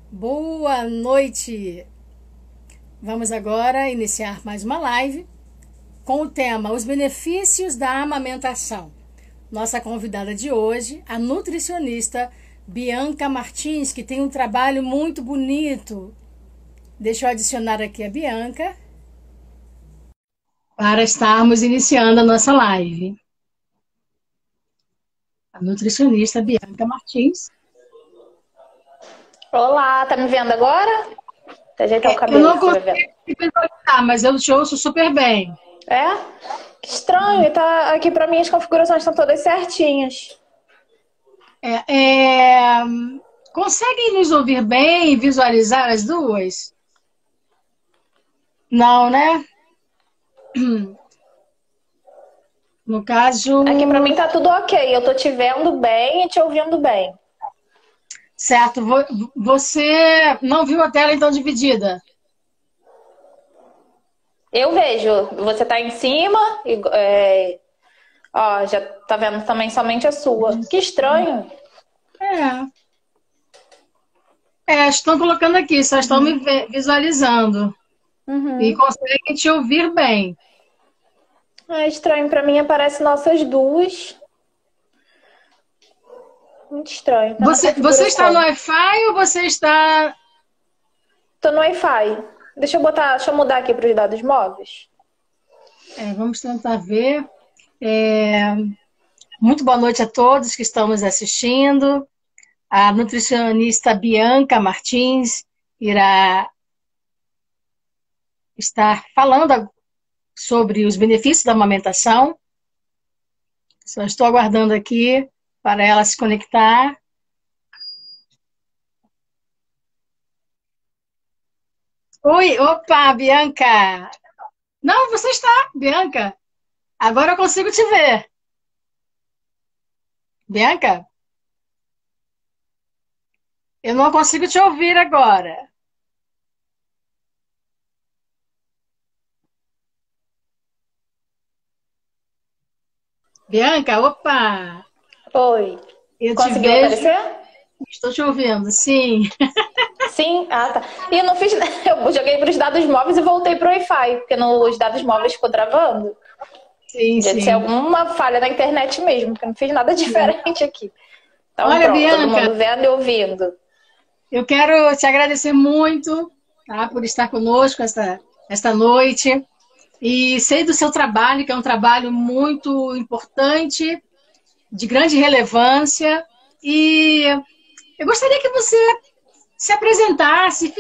Boa noite! Vamos agora iniciar mais uma live com o tema Os benefícios da amamentação. Nossa convidada de hoje, a nutricionista Bianca Martins, que tem um trabalho muito bonito. Deixa eu adicionar aqui a Bianca para estarmos iniciando a nossa live. A nutricionista Bianca Martins. Olá, tá me vendo agora? Tá ajeitar o Eu cabelo, não você vai consigo vendo. visualizar, mas eu te ouço super bem. É? Que estranho, e tá aqui pra mim as configurações estão todas certinhas. Conseguem nos ouvir bem e visualizar as duas? Não, né? No caso, Aqui pra mim tá tudo ok, eu tô te vendo bem e te ouvindo bem. certo. Você não viu a tela então dividida? Eu vejo, você tá em cima, ó, já tá vendo também somente a sua. Que estranho. É. Estão colocando aqui, só estão me visualizando e Uhum. conseguem te ouvir bem. É estranho, pra mim aparece nossas duas. Muito estranho, tá na Você está no configuração. Wi-Fi ou você está... Tô no Wi-Fi. Deixa eu mudar aqui pros dados móveis. Vamos tentar ver. É, Muito boa noite a todos que estão nos assistindo. A nutricionista Bianca Martins irá estar falando sobre os benefícios da amamentação. Só estou aguardando aqui para ela se conectar. Oi, opa, Bianca! Não, você está, Bianca. Agora eu consigo te ver. Bianca, eu não consigo te ouvir agora. Bianca, opa! Oi. Eu te Conseguiu vejo, aparecer? estou te ouvindo, sim. Sim? Ah, tá. E eu não fiz. Eu joguei para os dados móveis e voltei para o Wi-Fi, porque os dados móveis ficou travando. Sim, Devia ser sim. alguma falha na internet mesmo, porque eu não fiz nada diferente aqui. Então, Olha, pronto, todo Bianca, mundo vendo e ouvindo. eu quero te agradecer muito, tá, por estar conosco esta noite. E sei do seu trabalho, que é um trabalho muito importante, de grande relevância. E eu gostaria que você se apresentasse,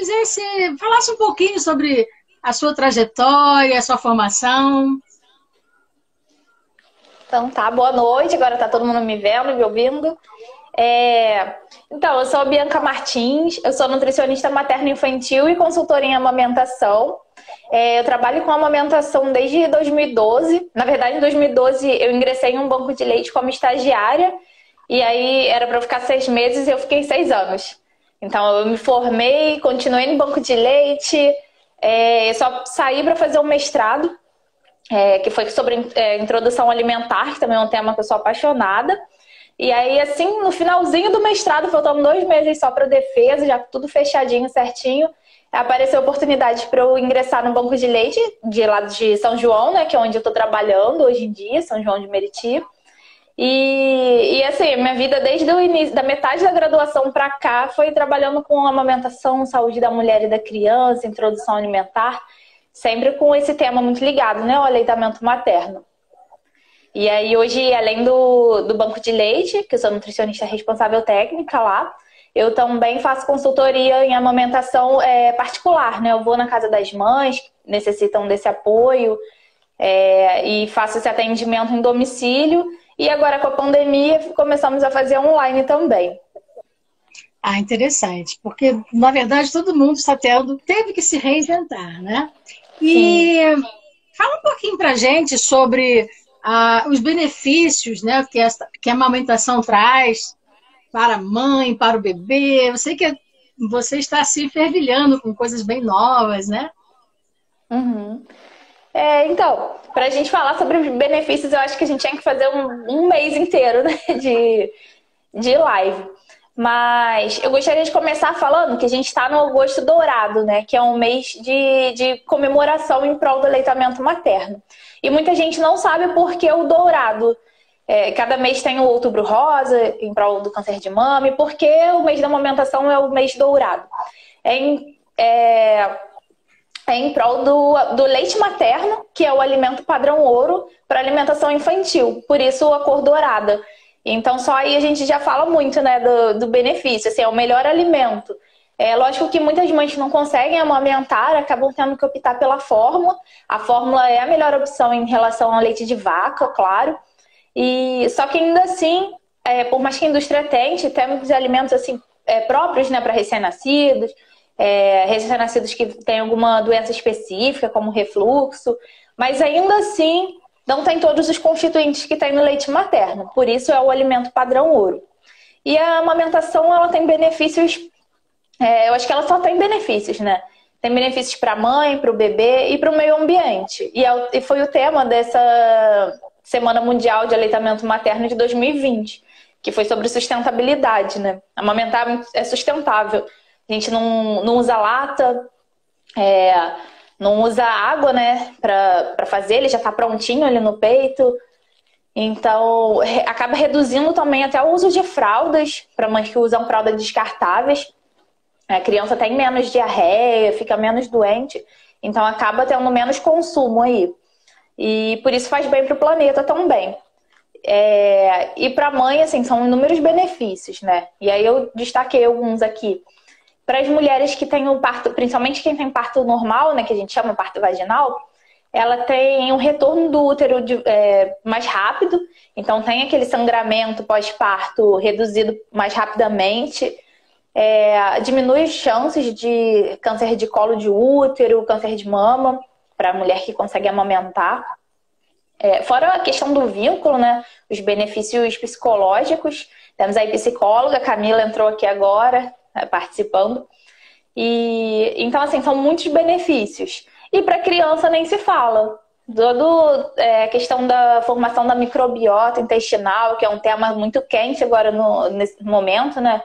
falasse um pouquinho sobre a sua trajetória, a sua formação. Então tá, boa noite. Agora tá todo mundo me vendo e me ouvindo. Então, eu sou a Bianca Martins, eu sou nutricionista materno-infantil e consultora em amamentação. Eu trabalho com amamentação desde 2012. Na verdade, em 2012 eu ingressei em um banco de leite como estagiária. E aí era para eu ficar 6 meses e eu fiquei 6 anos. Então eu me formei, continuei no banco de leite. Eu só saí para fazer um mestrado, que foi sobre introdução alimentar, que também é um tema que eu sou apaixonada. E aí, assim, no finalzinho do mestrado, faltando 2 meses só para defesa, já tudo fechadinho, certinho, apareceu a oportunidade para eu ingressar no banco de leite de lá de São João, né, que é onde eu estou trabalhando hoje em dia, São João de Meriti. E assim, minha vida desde o início, da metade da graduação para cá, foi trabalhando com amamentação, saúde da mulher e da criança, introdução alimentar, sempre com esse tema muito ligado, né, ao aleitamento materno. E aí hoje, além do banco de leite, que eu sou nutricionista responsável técnica lá, eu também faço consultoria em amamentação particular, né? Eu vou na casa das mães que necessitam desse apoio, e faço esse atendimento em domicílio. E agora com a pandemia começamos a fazer online também. Ah, interessante, porque na verdade todo mundo teve que se reinventar, né? Sim. E fala um pouquinho para a gente sobre os benefícios, né, que a amamentação traz para a mãe, para o bebê. Eu sei que você está se fervilhando com coisas bem novas, né? Uhum. Então, para a gente falar sobre os benefícios, eu acho que a gente tinha que fazer um mês inteiro, né, de live. Mas eu gostaria de começar falando que a gente está no Agosto Dourado, né? Que é um mês de comemoração em prol do aleitamento materno. E muita gente não sabe por que o dourado. Cada mês tem o Outubro Rosa, em prol do câncer de mama, e por que o mês da amamentação é o mês dourado? É em prol do leite materno, que é o alimento padrão ouro para alimentação infantil. Por isso a cor dourada. Então, só aí a gente já fala muito, né, do benefício. Assim, é o melhor alimento. É lógico que muitas mães não conseguem amamentar, acabam tendo que optar pela fórmula. A fórmula é a melhor opção em relação ao leite de vaca, claro. Só que ainda assim, por mais que a indústria tente, temos alimentos assim, próprios, né, para recém-nascidos. Recém-nascidos que têm alguma doença específica, como refluxo. Mas ainda assim, não tem todos os constituintes que tem no leite materno. Por isso é o alimento padrão ouro. E a amamentação, ela tem benefícios... eu acho que ela só tem benefícios, né? Tem benefícios para a mãe, para o bebê e para o meio ambiente. E foi o tema dessa Semana Mundial de Aleitamento Materno de 2020, que foi sobre sustentabilidade, né? Amamentar é sustentável. A gente não usa lata... não usa água, né, para fazer, ele já está prontinho ali no peito. Então, acaba reduzindo também até o uso de fraldas, para mães que usam fraldas descartáveis. A criança tem menos diarreia, fica menos doente, então acaba tendo menos consumo aí. E por isso faz bem para o planeta também. E para a mãe, assim, são inúmeros benefícios, né? E aí eu destaquei alguns aqui. Para as mulheres que têm o parto, principalmente quem tem parto normal, né, que a gente chama parto vaginal, ela tem um retorno do útero mais rápido, então tem aquele sangramento pós-parto reduzido mais rapidamente, diminui as chances de câncer de colo de útero, câncer de mama, para a mulher que consegue amamentar. Fora a questão do vínculo, né, os benefícios psicológicos, temos aí psicóloga, a Camila entrou aqui agora, participando. Então, assim, são muitos benefícios. E para criança nem se fala. A questão da formação da microbiota intestinal, que é um tema muito quente agora nesse momento, né?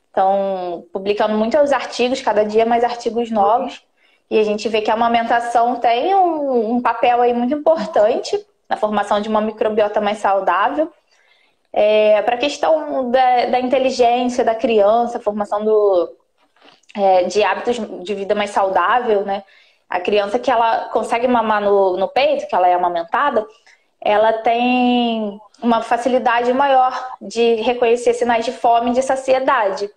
Estão publicando muitos artigos, cada dia mais artigos novos. E a gente vê que a amamentação tem um papel aí muito importante na formação de uma microbiota mais saudável. Para a questão da inteligência da criança, formação de hábitos de vida mais saudável, né? A criança que ela consegue mamar no peito, que ela é amamentada, ela tem uma facilidade maior de reconhecer sinais de fome e de saciedade.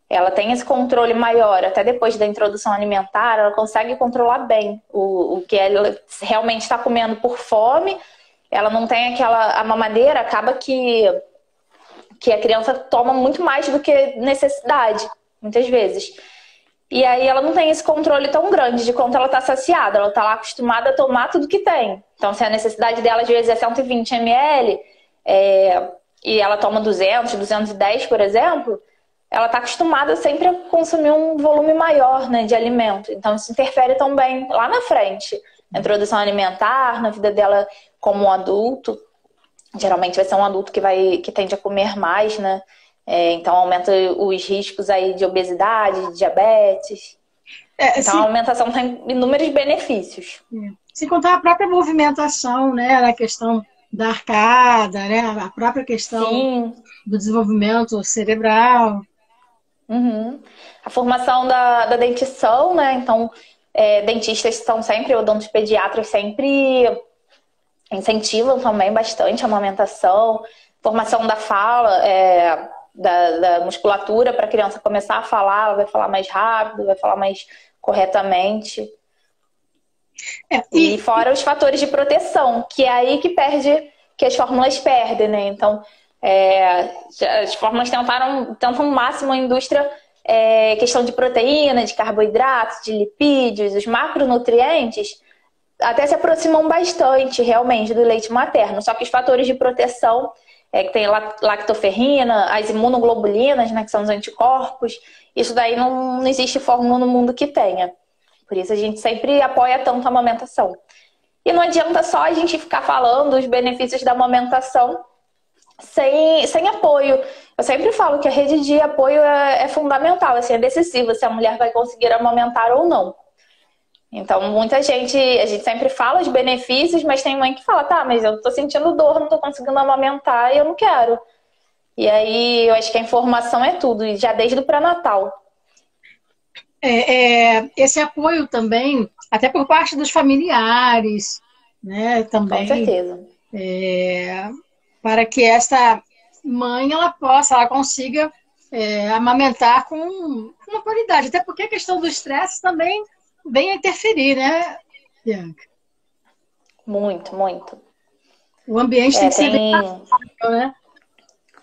Ela tem esse controle maior, até depois da introdução alimentar, ela consegue controlar bem o que ela realmente está comendo por fome. Ela não tem a mamadeira, acaba que a criança toma muito mais do que necessidade, muitas vezes. E aí ela não tem esse controle tão grande de quanto ela está saciada. Ela está lá acostumada a tomar tudo que tem. Então, se a necessidade dela, às vezes, é 120 ml, e ela toma 200, 210, por exemplo, ela está acostumada sempre a consumir um volume maior, né, de alimento. Então, isso interfere também lá na frente. Na introdução alimentar, na vida dela como um adulto. Geralmente vai ser um adulto que tende a comer mais, né? Então aumenta os riscos aí de obesidade, de diabetes. Então a alimentação tem inúmeros benefícios. Sem contar a própria movimentação, né? A questão da arcada, né? A própria questão Sim. do desenvolvimento cerebral. Uhum. A formação da dentição, né? Então, dentistas são sempre, odontopediatras sempre incentivam também bastante a amamentação. Formação da fala, da musculatura para a criança começar a falar, ela vai falar mais rápido, vai falar mais corretamente. E fora os fatores de proteção, que é aí que as fórmulas perdem, né? Então, as fórmulas tentam o máximo a indústria, questão de proteína, de carboidratos, de lipídios, os macronutrientes, até se aproximam bastante realmente do leite materno. Só que os fatores de proteção, que tem lactoferrina, as imunoglobulinas, né, que são os anticorpos, isso daí não existe fórmula no mundo que tenha. Por isso a gente sempre apoia tanto a amamentação. E não adianta só a gente ficar falando os benefícios da amamentação sem apoio. Eu sempre falo que a rede de apoio é fundamental, assim, é decisiva se a mulher vai conseguir amamentar ou não. Então, a gente sempre fala os benefícios, mas tem mãe que fala, tá, mas eu tô sentindo dor, não tô conseguindo amamentar e eu não quero. E aí, eu acho que a informação é tudo, e já desde o pré-natal. Esse apoio também, até por parte dos familiares, né, Com também, certeza. para que esta mãe ela consiga amamentar com uma qualidade. Até porque a questão do estresse também vem a interferir, né, Bianca? Muito, muito. O ambiente tem que ser bem favorável, né?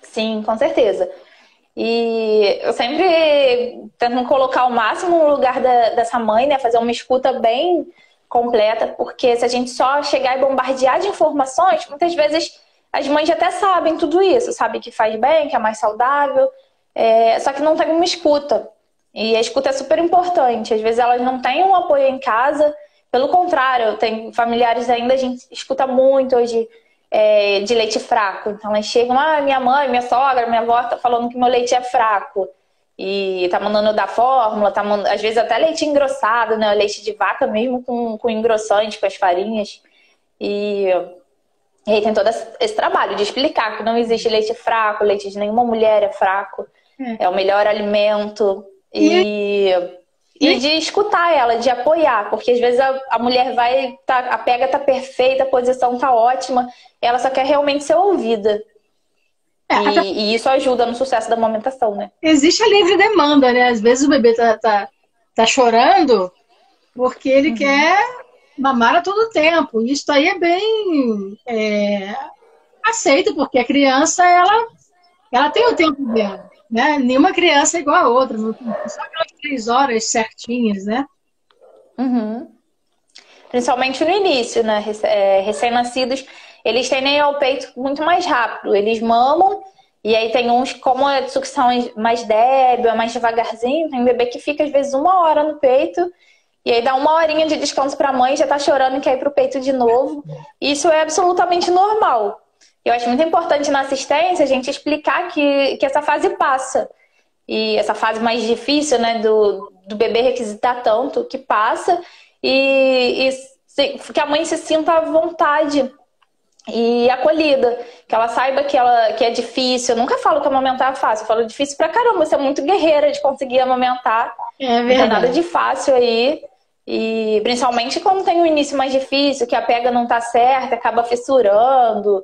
Sim, com certeza. E eu sempre tento colocar o máximo no lugar dessa mãe, né? Fazer uma escuta bem completa, porque se a gente só chegar e bombardear de informações, muitas vezes as mães até sabem tudo isso, sabem que faz bem, que é mais saudável, só que não tem uma escuta. E a escuta é super importante. Às vezes elas não têm um apoio em casa, pelo contrário, tem familiares ainda, a gente escuta muito hoje de leite fraco. Então elas chegam, minha mãe, minha sogra, minha avó tá falando que meu leite é fraco. E tá mandando eu dar fórmula, às vezes até leite engrossado, né? Leite de vaca mesmo com engrossante, com as farinhas. E aí tem todo esse trabalho de explicar que não existe leite fraco, leite de nenhuma mulher é fraco. É o melhor alimento. E de escutar ela, de apoiar. Porque às vezes a mulher a pega tá perfeita, a posição tá ótima, ela só quer realmente ser ouvida. E isso ajuda no sucesso da amamentação, né? Existe a livre demanda, né? Às vezes o bebê tá chorando porque ele quer mamar a todo tempo. Isso aí é bem aceito, porque a criança, ela tem o tempo dela, né? Nenhuma criança é igual a outra. Não são aquelas 3 horas certinhas, né? Principalmente no início, né? Recém-nascidos, eles tendem ao peito muito mais rápido. Eles mamam, e aí tem uns, como a sucção é mais débil, é mais devagarzinho, tem bebê que fica às vezes 1 hora no peito, e aí dá 1 horinha de descanso para a mãe, já tá chorando e quer ir pro peito de novo. Isso é absolutamente normal. Eu acho muito importante na assistência a gente explicar que essa fase passa. E essa fase mais difícil, né, do bebê requisitar tanto, que passa, e que a mãe se sinta à vontade e acolhida, que ela saiba que é difícil. Eu nunca falo que amamentar é fácil, eu falo difícil pra caramba, você é muito guerreira de conseguir amamentar. É verdade. Não tem nada de fácil aí, e principalmente quando tem um início mais difícil, que a pega não tá certa, acaba fissurando.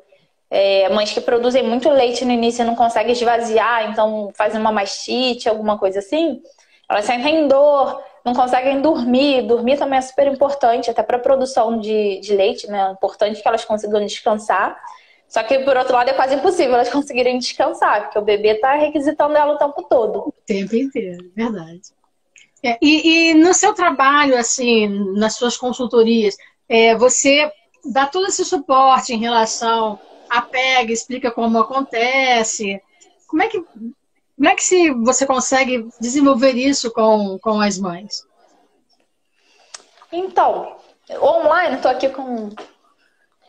Mães que produzem muito leite no início e não conseguem esvaziar, então fazem uma mastite, alguma coisa assim, elas sentem dor, não conseguem dormir. Dormir também é super importante, até para a produção de leite, né? É importante que elas consigam descansar. Só que, por outro lado, é quase impossível elas conseguirem descansar, porque o bebê está requisitando ela o tempo todo. O tempo inteiro, verdade. E no seu trabalho, assim, nas suas consultorias, você dá todo esse suporte em relação à pega, explica como acontece. Como é que você consegue desenvolver isso com as mães? Então, online, estou aqui com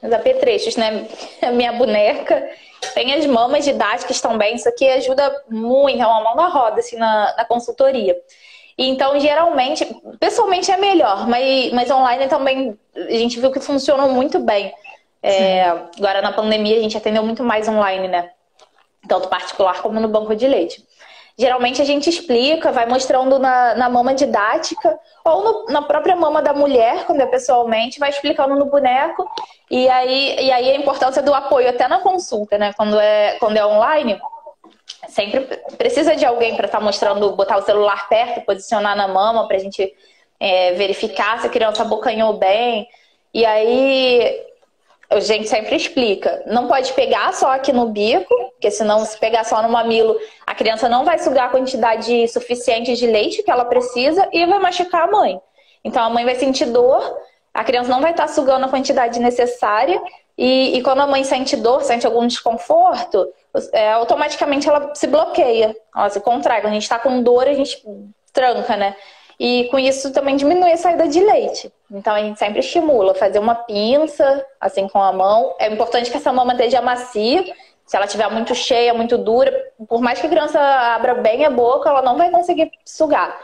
os apetrechos, né? A minha boneca. Tem as mamas didáticas também. Isso aqui ajuda muito, é uma mão na roda, assim, na consultoria. Então, geralmente, pessoalmente é melhor, mas online também a gente viu que funcionou muito bem. Agora, na pandemia, a gente atendeu muito mais online, né? Tanto particular como no banco de leite. Geralmente a gente explica, vai mostrando na mama didática ou na própria mama da mulher, quando é pessoalmente, vai explicando no boneco. E aí a importância do apoio até na consulta, né? Quando é online, sempre precisa de alguém para estar mostrando, botar o celular perto, posicionar na mama para a gente verificar se a criança abocanhou bem. E aí a gente sempre explica, não pode pegar só aqui no bico, porque senão se pegar só no mamilo, a criança não vai sugar a quantidade suficiente de leite que ela precisa e vai machucar a mãe. Então a mãe vai sentir dor, a criança não vai estar sugando a quantidade necessária e quando a mãe sente dor, sente algum desconforto, automaticamente ela se bloqueia, ela se contrai. Quando a gente está com dor, a gente tranca, né? E com isso também diminui a saída de leite. Então a gente sempre estimula fazer uma pinça, assim com a mão. É importante que essa mama esteja macia, Se ela tiver muito cheia, muito dura, por mais que a criança abra bem a boca, ela não vai conseguir sugar.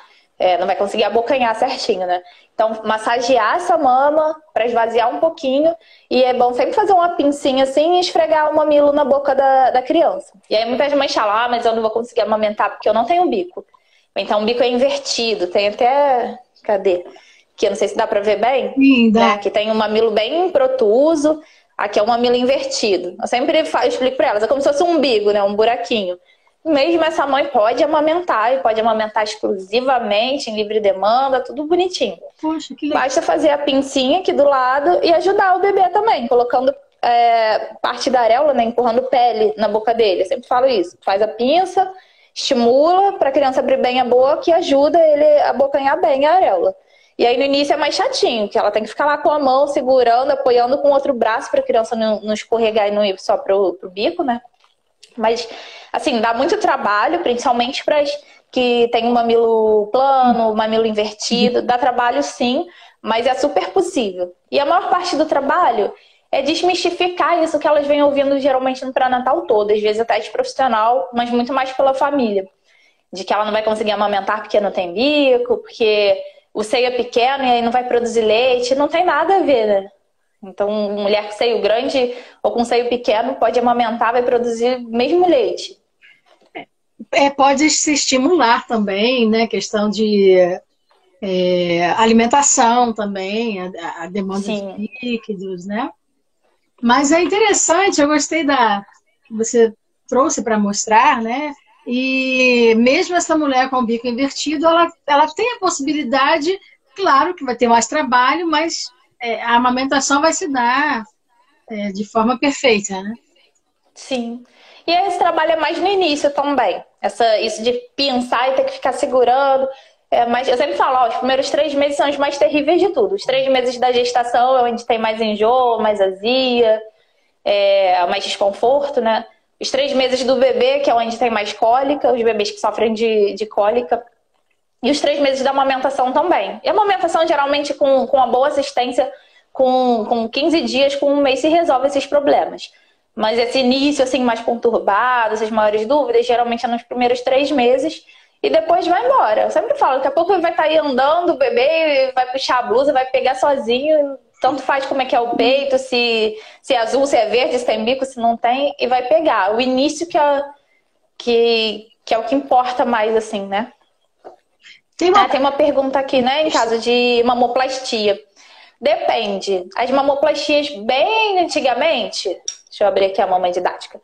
Não vai conseguir abocanhar certinho, né? Então, massagear essa mama para esvaziar um pouquinho. E é bom sempre fazer uma pincinha assim e esfregar o mamilo na boca da criança. E aí muitas mães falam, mas eu não vou conseguir amamentar porque eu não tenho bico. Então, o bico é invertido. Tem até... Cadê? Que eu não sei se dá para ver bem. Sim, dá. Né? Que tem um mamilo bem protuso. Aqui é um mamilo invertido. Eu sempre explico para elas. É como se fosse um umbigo, né? Um buraquinho. Mesmo essa mãe pode amamentar, e pode amamentar exclusivamente, em livre demanda, tudo bonitinho. Poxa, que legal. Basta fazer a pincinha aqui do lado e ajudar o bebê também, colocando parte da areola, né, empurrando pele na boca dele. Eu sempre falo isso. Faz a pinça, estimula para a criança abrir bem a boca e ajuda ele a abocanhar bem a areola. E aí no início é mais chatinho, que ela tem que ficar lá com a mão segurando, apoiando com o outro braço para a criança não escorregar e não ir só pro bico, né? Mas, assim, dá muito trabalho, principalmente para as que tem um mamilo plano, um mamilo invertido. Dá trabalho, sim, mas é super possível. E a maior parte do trabalho é desmistificar isso que elas vêm ouvindo geralmente no pré-natal todo. Às vezes até de profissional, mas muito mais pela família. De que ela não vai conseguir amamentar porque não tem bico, porque o seio é pequeno e aí não vai produzir leite. Não tem nada a ver, né? Então, mulher com seio grande ou com seio pequeno pode amamentar, vai produzir mesmo leite. Pode se estimular também, né? Questão de alimentação também, a demanda Sim. de líquidos, né? Mas é interessante, eu gostei que você trouxe para mostrar, né? E mesmo essa mulher com o bico invertido, ela tem a possibilidade, claro que vai ter mais trabalho, mas a amamentação vai se dar de forma perfeita, né? Sim. E esse trabalho é mais no início também. Isso de pensar e ter que ficar segurando. Mas eu sempre falo, os primeiros 3 meses são os mais terríveis de tudo. Os 3 meses da gestação é onde tem mais enjoo, mais azia, mais desconforto, né? Os 3 meses do bebê, que é onde tem mais cólica, os bebês que sofrem de cólica. E os 3 meses da amamentação também. E a amamentação, geralmente, com uma boa assistência, com 15 dias, com 1 mês, se resolve esses problemas. Mas esse início, assim, mais conturbado, essas maiores dúvidas, geralmente é nos primeiros 3 meses. E depois vai embora. Eu sempre falo, daqui a pouco ele vai estar aí andando, o bebê vai puxar a blusa, vai pegar sozinho. Tanto faz como é que é o peito, se é azul, se é verde, se tem bico, se não tem. E vai pegar. O início que é o que importa mais, assim, né? Tem uma pergunta aqui, né? Em caso de mamoplastia. Depende. As mamoplastias bem antigamente... Deixa eu abrir aqui a mamãe didática.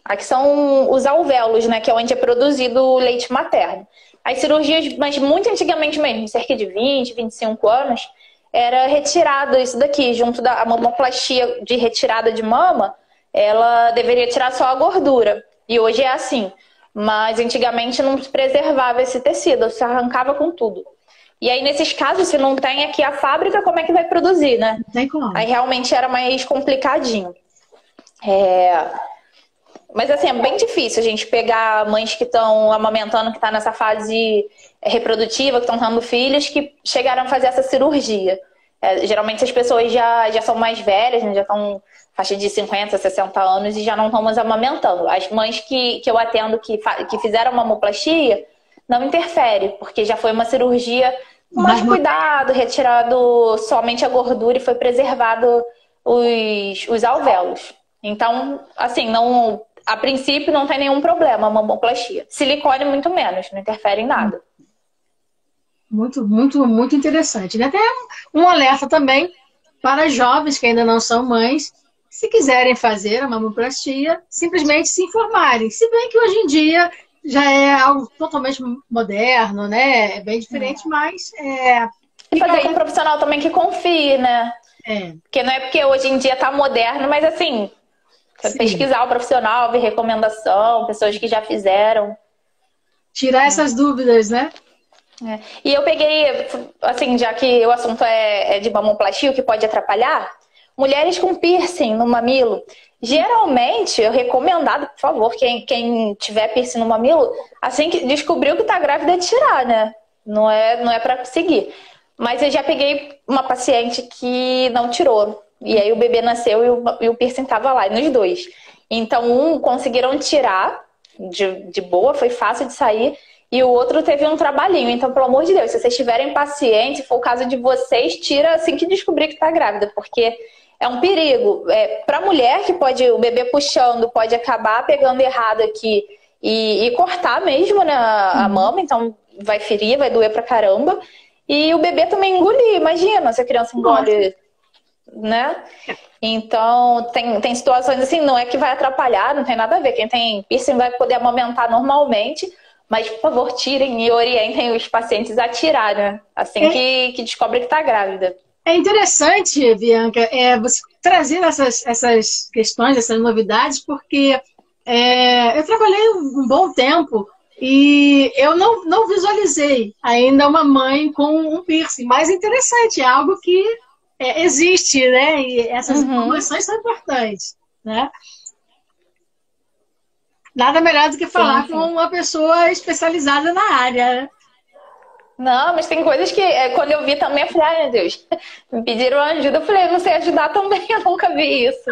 Aqui são os alvéolos, né? Que é onde é produzido o leite materno. As cirurgias, mas muito antigamente mesmo, cerca de 20, 25 anos, era retirado isso daqui, junto da mamoplastia de retirada de mama, ela deveria tirar só a gordura. E hoje é assim. Mas antigamente não se preservava esse tecido, se arrancava com tudo. E aí, nesses casos, se não tem aqui a fábrica, como é que vai produzir, né? Não tem como. Aí realmente era mais complicadinho. Mas assim, é bem difícil a gente pegar mães que estão amamentando, que estão nessa fase reprodutiva, que estão tendo filhos, que chegaram a fazer essa cirurgia. Geralmente as pessoas já são mais velhas, né? Já estão faixa de 50, 60 anos e já não estão mais amamentando. As mães que eu atendo que fizeram mamoplastia, não interfere, porque já foi uma cirurgia com mais cuidado, retirado somente a gordura e foi preservado os alvéolos. Então, assim, a princípio não tem nenhum problema a mamoplastia. Silicone muito menos, não interfere em nada. Muito, muito, muito interessante. Até um alerta também para jovens que ainda não são mães, se quiserem fazer a mamoplastia, simplesmente se informarem. Se bem que hoje em dia já é algo totalmente moderno, né? É bem diferente, mas... E fazer com um profissional também que confie, né? Porque não é porque hoje em dia tá moderno, mas assim, pesquisar o profissional, ver recomendação, pessoas que já fizeram. Tirar essas dúvidas, né? E eu peguei, assim, já que o assunto é de mamoplastia, o que pode atrapalhar, mulheres com piercing no mamilo. Geralmente, eu recomendado, por favor, quem tiver piercing no mamilo, assim que descobriu que tá grávida, tirar, né? Não é pra seguir. Mas eu já peguei uma paciente que não tirou. E aí o bebê nasceu e o piercing tava lá, nos dois. Então, um conseguiram tirar de boa, foi fácil de sair, e o outro teve um trabalhinho. Então, pelo amor de Deus, se vocês estiverem pacientes, se for o caso de vocês, tira assim que descobrir que tá grávida, porque é um perigo. Para a mulher, que pode, o bebê puxando, pode acabar pegando errado aqui e cortar mesmo, né, a mama, então vai ferir, vai doer pra caramba. E o bebê também engolir, imagina se a criança engole, né? Então, tem situações assim, não é que vai atrapalhar, não tem nada a ver. Quem tem piercing vai poder amamentar normalmente, mas, por favor, tirem e orientem os pacientes a tirar, né? Assim que descobre que tá grávida. É interessante, Bianca, você trazer essas questões, essas novidades, porque eu trabalhei um bom tempo e eu não visualizei ainda uma mãe com um piercing. Mas interessante, é algo que existe, né? E essas informações são importantes, né? Nada melhor do que falar com uma pessoa especializada na área, né? Não, mas tem coisas que quando eu vi também, eu falei, ai meu Deus, me pediram ajuda, eu falei, eu não sei ajudar também, eu nunca vi isso.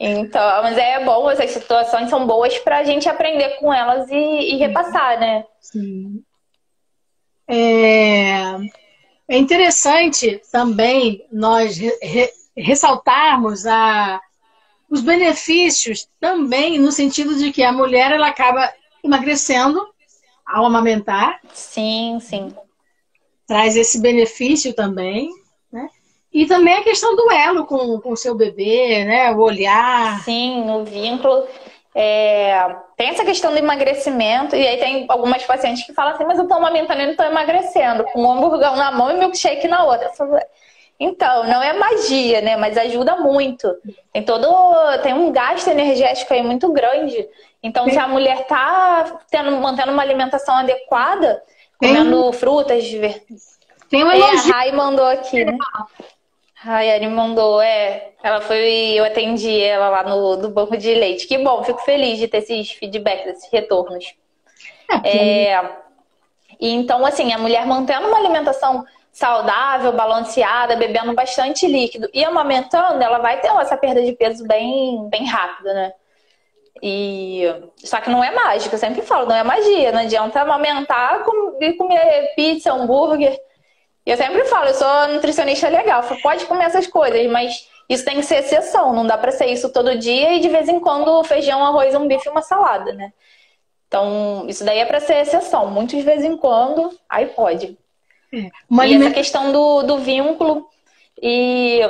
Então, mas é bom, essas situações são boas pra gente aprender com elas e repassar, né? Sim. É interessante também nós ressaltarmos os benefícios também, no sentido de que a mulher ela acaba emagrecendo ao amamentar. Sim, sim. Traz esse benefício também, né? E também a questão do elo com o seu bebê, né? O olhar. Sim, o vínculo. Tem essa questão do emagrecimento, e aí tem algumas pacientes que falam assim, mas eu tô amamentando e não tô emagrecendo, com um hamburgão na mão e milkshake na outra. Então, não é magia, né? Mas ajuda muito. Tem um gasto energético aí muito grande. Então, se a mulher tá mantendo uma alimentação adequada, comendo frutas, tem um a elogio. Rai mandou aqui, né? A Rayane mandou, eu atendi ela lá no banco de leite. Que bom, fico feliz de ter esses feedbacks, esses retornos. E então, assim, a mulher mantendo uma alimentação saudável, balanceada, bebendo bastante líquido e amamentando, ela vai ter essa perda de peso bem, bem rápida, né? Só que não é mágica, eu sempre falo, não é magia. Não adianta amamentar e comer pizza, hambúrguer. Eu sempre falo, eu sou nutricionista legal, pode comer essas coisas, mas isso tem que ser exceção, não dá pra ser isso todo dia e de vez em quando feijão, arroz, um bife e uma salada, né? Então, isso daí é pra ser exceção, muito de vez em quando, aí pode. Essa questão do vínculo, e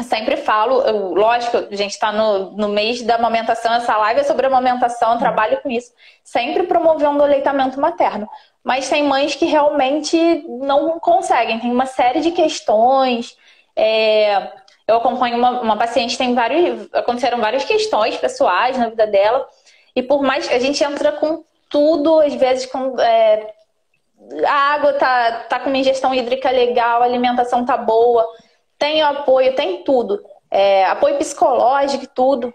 sempre falo, lógico, a gente está no mês da amamentação, essa live é sobre amamentação, eu trabalho com isso, sempre promovendo o aleitamento materno. Mas tem mães que realmente não conseguem, tem uma série de questões. Eu acompanho uma paciente, aconteceram várias questões pessoais na vida dela, e por mais que a gente entra com tudo, às vezes a água tá com uma ingestão hídrica legal, a alimentação tá boa, tem apoio, tem tudo. Apoio psicológico e tudo.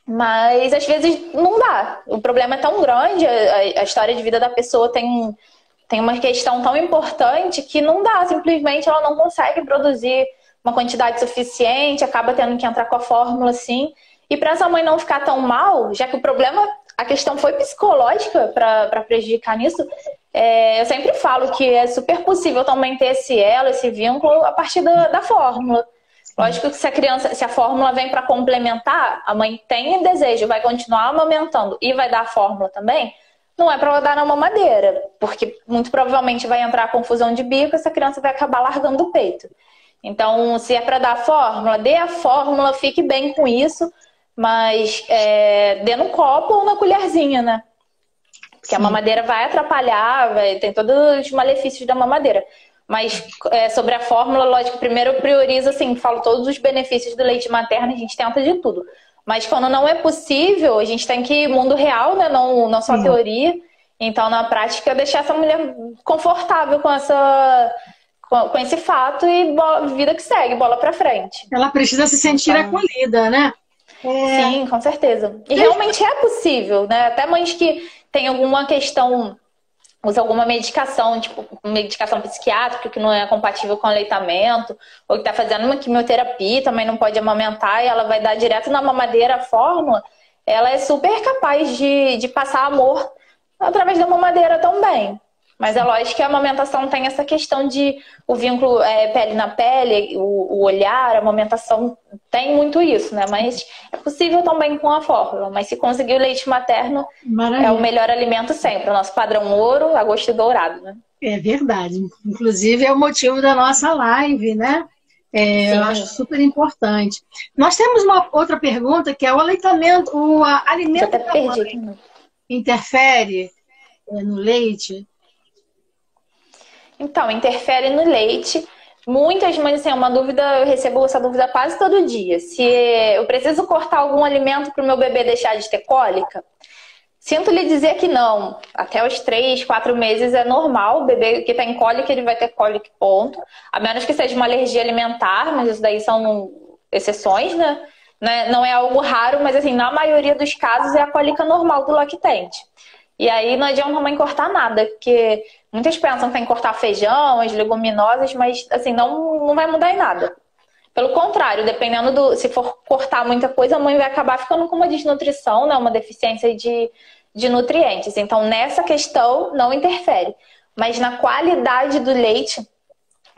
Mas às vezes não dá. O problema é tão grande, a história de vida da pessoa tem uma questão tão importante que não dá. Simplesmente ela não consegue produzir uma quantidade suficiente, acaba tendo que entrar com a fórmula assim. E para essa mãe não ficar tão mal, já que a questão foi psicológica para prejudicar nisso, eu sempre falo que é super possível também ter esse elo, esse vínculo a partir da fórmula. Lógico que se a fórmula vem para complementar, a mãe tem desejo, vai continuar amamentando e vai dar a fórmula também, não é para dar na mamadeira, porque muito provavelmente vai entrar a confusão de bico e essa criança vai acabar largando o peito. Então, se é para dar a fórmula, dê a fórmula, fique bem com isso, mas dê no copo ou na colherzinha, né? Porque a mamadeira vai atrapalhar, tem todos os malefícios da mamadeira. Mas sobre a fórmula, lógico, primeiro eu priorizo, assim, falo todos os benefícios do leite materno, a gente tenta de tudo. Mas quando não é possível, a gente tem que ir mundo real, né? Não só teoria. Então, na prática, deixar essa mulher confortável com esse fato e vida que segue, bola pra frente. Ela precisa se sentir acolhida, né? Sim, com certeza. E realmente é possível, né? Até mães que têm alguma questão usa alguma medicação, tipo medicação psiquiátrica que não é compatível com o aleitamento, ou que está fazendo uma quimioterapia, também não pode amamentar, e ela vai dar direto na mamadeira a fórmula, ela é super capaz de passar amor através da mamadeira também. Mas é lógico que a amamentação tem essa questão de o vínculo pele na pele, o olhar, a amamentação tem muito isso, né? Mas é possível também com a fórmula. Mas se conseguir o leite materno, Maravilha. é o melhor alimento sempre. O nosso padrão ouro, agosto e dourado, né? É verdade. Inclusive é o motivo da nossa live, né? Eu acho super importante. Nós temos uma outra pergunta que é o aleitamento, o alimento até da mãe interfere no leite? Então, interfere no leite. Muitas mães têm uma dúvida, eu recebo essa dúvida quase todo dia. Se eu preciso cortar algum alimento para o meu bebê deixar de ter cólica? Sinto lhe dizer que não. Até os 3, 4 meses é normal. O bebê que está em cólica, ele vai ter cólica, ponto. A menos que seja uma alergia alimentar, mas isso daí são exceções, né? Não é algo raro, mas assim, na maioria dos casos é a cólica normal do lactente. E aí não adianta a mãe cortar nada, porque muitas pensam que tem que cortar feijão, as leguminosas, mas assim, não vai mudar em nada. Pelo contrário, dependendo se for cortar muita coisa, a mãe vai acabar ficando com uma desnutrição, né? Uma deficiência de nutrientes. Então, nessa questão, não interfere. Mas na qualidade do leite,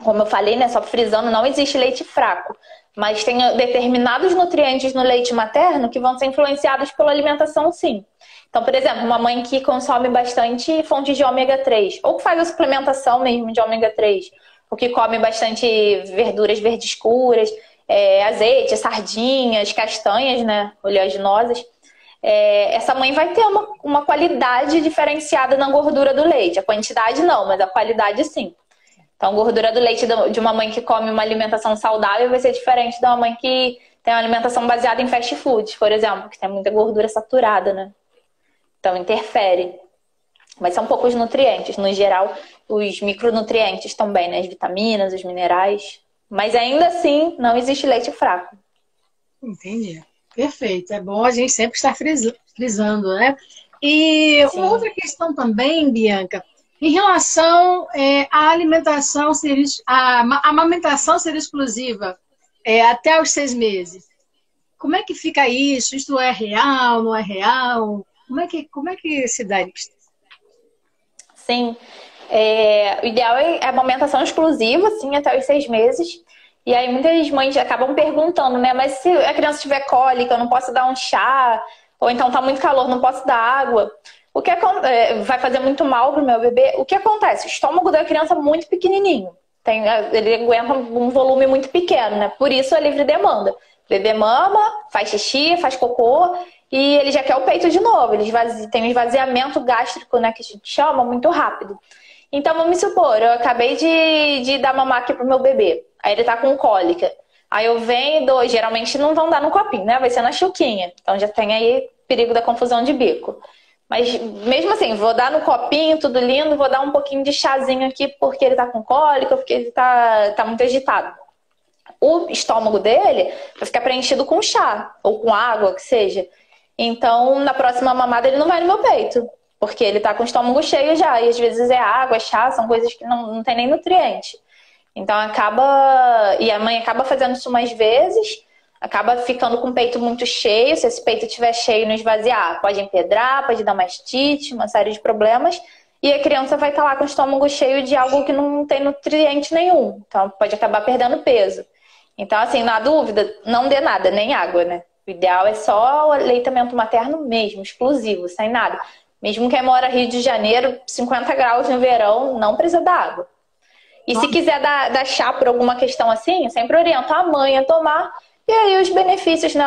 como eu falei, né? Só frisando, não existe leite fraco. Mas tem determinados nutrientes no leite materno que vão ser influenciados pela alimentação, sim. Então, por exemplo, uma mãe que consome bastante fontes de ômega 3, ou que faz a suplementação mesmo de ômega 3, ou que come bastante verduras verdes escuras, azeite, sardinhas, castanhas, né, oleaginosas, essa mãe vai ter uma qualidade diferenciada na gordura do leite. A quantidade não, mas a qualidade sim. Então, a gordura do leite de uma mãe que come uma alimentação saudável vai ser diferente de uma mãe que tem uma alimentação baseada em fast foods, por exemplo, que tem muita gordura saturada, né? Então, interfere. Mas são poucos nutrientes. No geral, os micronutrientes também, né? As vitaminas, os minerais. Mas ainda assim, não existe leite fraco. Entendi. Perfeito. É bom a gente sempre estar frisando, né? E Sim. uma outra questão também, Bianca, em relação à alimentação, a amamentação ser exclusiva até os 6 meses. Como é que fica isso? Isto é real, não é real? Como é que se dá isso? Sim. O ideal é a amamentação exclusiva, sim, até os 6 meses. E aí muitas mães acabam perguntando, né? Mas se a criança tiver cólica, eu não posso dar um chá? Ou então tá muito calor, não posso dar água? O que vai fazer muito mal pro meu bebê? O que acontece? O estômago da criança é muito pequenininho. Ele aguenta um volume muito pequeno, né? Por isso é livre demanda. O bebê mama, faz xixi, faz cocô e ele já quer o peito de novo. Ele tem um esvaziamento gástrico, né, que a gente chama, muito rápido. Então, vamos supor, eu acabei de dar mamar aqui pro meu bebê. Aí ele tá com cólica. Aí eu venho e dou. Geralmente não vão dar no copinho, né? Vai ser na chuquinha. Então já tem aí perigo da confusão de bico. Mas mesmo assim, vou dar no copinho, tudo lindo, vou dar um pouquinho de chazinho aqui porque ele tá com cólica, porque ele tá muito agitado. O estômago dele vai ficar preenchido com chá, ou com água, que seja. Então, na próxima mamada, ele não vai no meu peito, porque ele tá com o estômago cheio já. E às vezes é água, é chá, são coisas que não tem nem nutriente. Então e a mãe acaba fazendo isso mais vezes, acaba ficando com o peito muito cheio. Se esse peito estiver cheio, não esvaziar, pode empedrar, pode dar mastite, uma série de problemas. E a criança vai estar lá com o estômago cheio de algo que não tem nutriente nenhum. Então pode acabar perdendo peso. Então, assim, na dúvida, não dê nada, nem água, né? O ideal é só o aleitamento materno mesmo, exclusivo, sem nada. Mesmo quem mora Rio de Janeiro, 50 graus no verão, não precisa dar água. E se quiser dar chá por alguma questão assim, eu sempre oriento a mãe a tomar. E aí os benefícios, né?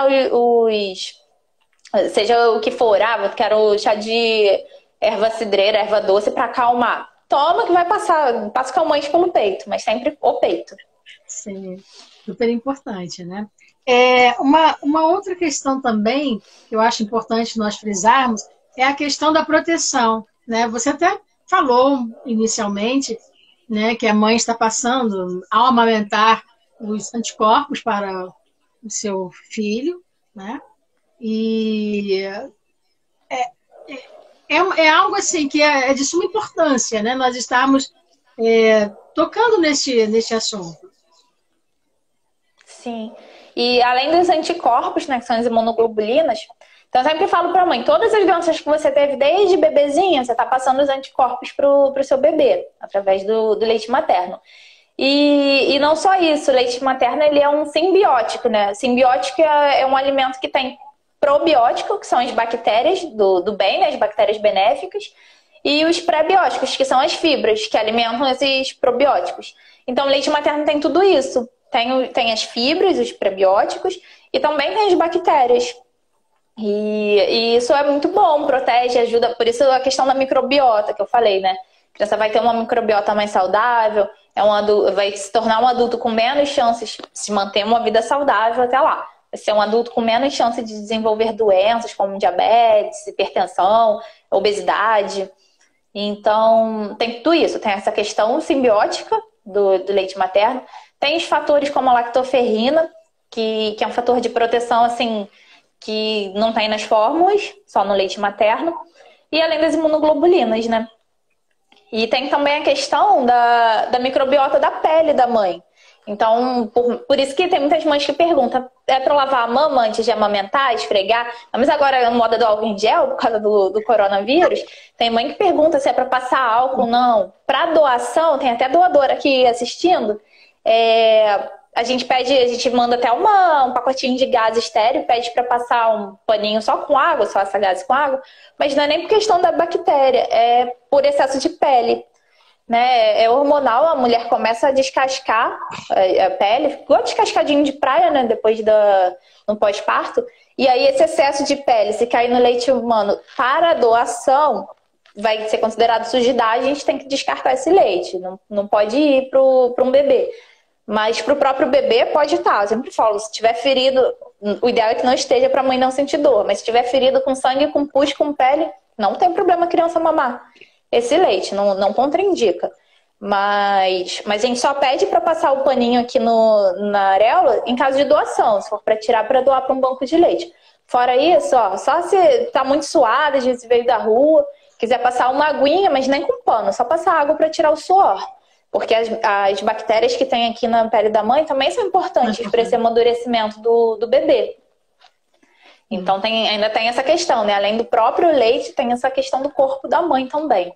Seja o que for, eu quero chá de erva cidreira, erva doce para acalmar. Toma que vai passa calmante pelo peito, mas sempre o peito. Sim, super importante, né? Uma outra questão também, que eu acho importante nós frisarmos, é a questão da proteção, né? Você até falou inicialmente, né, que a mãe está passando, ao amamentar, os anticorpos para o seu filho, né? E é algo assim que é de suma importância, né? Nós estamos tocando neste assunto. Sim. E além dos anticorpos, né, que são as imunoglobulinas, então eu sempre falo para a mãe, todas as doenças que você teve desde bebezinha, você está passando os anticorpos para o seu bebê, através do leite materno. E não só isso, o leite materno ele é um simbiótico, né? Simbiótico é um alimento que tem probiótico, que são as bactérias do bem, né, as bactérias benéficas, e os pré-bióticos, que são as fibras, que alimentam esses probióticos. Então o leite materno tem tudo isso. Tem as fibras, os prebióticos, e também tem as bactérias. E isso é muito bom, protege, ajuda. Por isso a questão da microbiota que eu falei, né? A criança vai ter uma microbiota mais saudável, vai se tornar um adulto com menos chances de se manter uma vida saudável até lá. Vai ser um adulto com menos chance de desenvolver doenças como diabetes, hipertensão, obesidade. Então, tem tudo isso. Tem essa questão simbiótica do leite materno. Tem os fatores como a lactoferrina, que é um fator de proteção, assim, que não tem nas fórmulas, só no leite materno. E além das imunoglobulinas, né? E tem também a questão da microbiota da pele da mãe. Então, por isso que tem muitas mães que perguntam, é para lavar a mama antes de amamentar, esfregar? Mas agora a moda do álcool em gel, por causa do coronavírus, tem mãe que pergunta se é para passar álcool ou não. Para doação, tem até doadora aqui assistindo, a gente manda até um pacotinho de gás estéreo, pede para passar um paninho só com água, só essa gás com água, mas não é nem por questão da bactéria, é por excesso de pele. Né? É hormonal, a mulher começa a descascar a pele, igual descascadinho de praia, né? Depois no pós-parto. E aí esse excesso de pele, se cair no leite humano para doação, vai ser considerado sujidade, a gente tem que descartar esse leite. Não pode ir para um bebê. Mas para o próprio bebê pode estar. Eu sempre falo, se tiver ferido, o ideal é que não esteja para a mãe não sentir dor. Mas se tiver ferido com sangue, com pus, com pele, não tem problema a criança mamar esse leite, não contraindica. Mas a gente só pede para passar o paninho aqui na areola em caso de doação, se for para tirar para doar para um banco de leite. Fora isso, ó, só se tá muito suada, às vezes veio da rua, quiser passar uma aguinha, mas nem com pano, só passar água para tirar o suor. Porque as bactérias que tem aqui na pele da mãe também são importantes para esse amadurecimento do bebê. Então ainda tem essa questão, né? Além do próprio leite, tem essa questão do corpo da mãe também.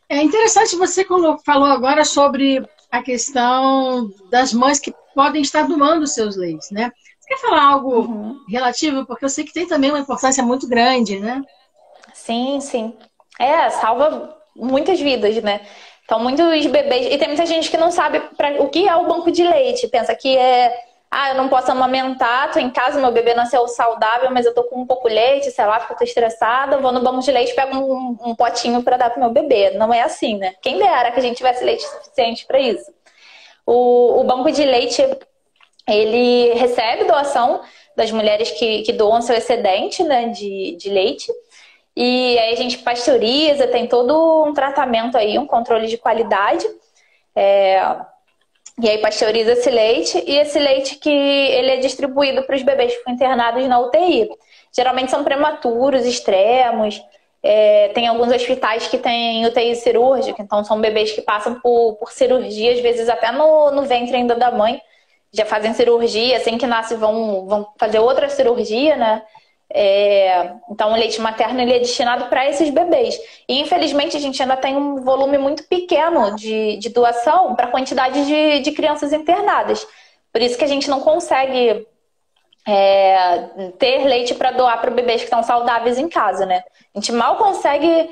É interessante você falou agora sobre a questão das mães que podem estar doando os seus leites, né? Você quer falar algo relativo? Porque eu sei que tem também uma importância muito grande, né? Sim, sim. Salva muitas vidas, né? Então, muitos bebês... E tem muita gente que não sabe o que é o banco de leite. Pensa que eu não posso amamentar, tô em casa, meu bebê nasceu saudável, mas eu tô com um pouco de leite, sei lá, tô estressada, vou no banco de leite e pego um potinho para dar pro meu bebê. Não é assim, né? Quem dera que a gente tivesse leite suficiente para isso. O banco de leite, ele recebe doação das mulheres que doam seu excedente, né, de leite. E aí a gente pasteuriza, tem todo um tratamento aí, um controle de qualidade. E aí pasteuriza esse leite, e esse leite que ele é distribuído para os bebês que ficam internados na UTI. Geralmente são prematuros, extremos. Tem alguns hospitais que têm UTI cirúrgica, então são bebês que passam por cirurgia, às vezes até no ventre ainda da mãe. Já fazem cirurgia, assim que nasce vão fazer outra cirurgia, né? Então o leite materno ele é destinado para esses bebês. E infelizmente a gente ainda tem um volume muito pequeno de doação para a quantidade de crianças internadas. Por isso que a gente não consegue ter leite para doar para bebês que estão saudáveis em casa, né? A gente mal consegue